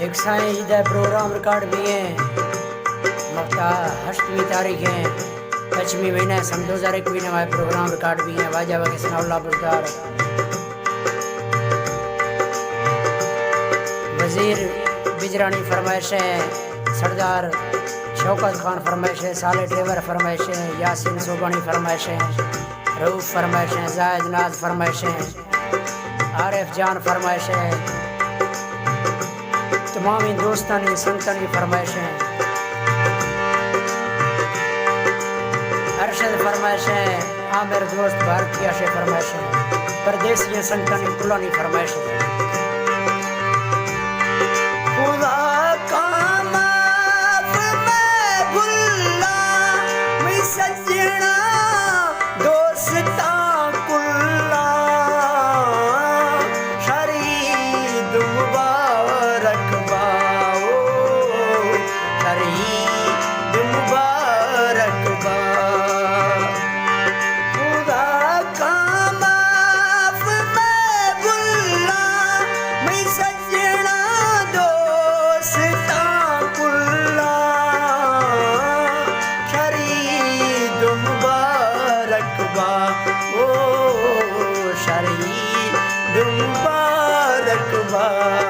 एक साईं इधर programme record भी है मक्ता 8वीं तारीख है 5वीं महीना सन 2021 में प्रोग्राम रिकॉर्ड भी है वाजा वगे सनाउल्लाह बुरदार वजीर बिजरानी फरमाइश है सरदार शौकत खान फरमाइश है साले टेवर फरमाइश है यासीन सोबानी फरमाइश है रऊफ फरमाइश है जायद नाज फरमाइश है आरिफ जान फरमाइश है तमाम दोस्तानी संतानी फरमाइश है अरशद फरमाइश है आमिर दोस्त भारतीय से फरमाइश है परदेसी संतानी कुलानी फरमाइश है खुदा का माफ मैं भुल्ला मैं सजना दोस्ता कुल्ला शरीद मुबारक बाओ शरीद मुबारक बा खुदा का माफ मैं भुल्ला मैं सजना दोस्ता कुल्ला शरीद मुबारक बा ओ शरीद मुबारक बा।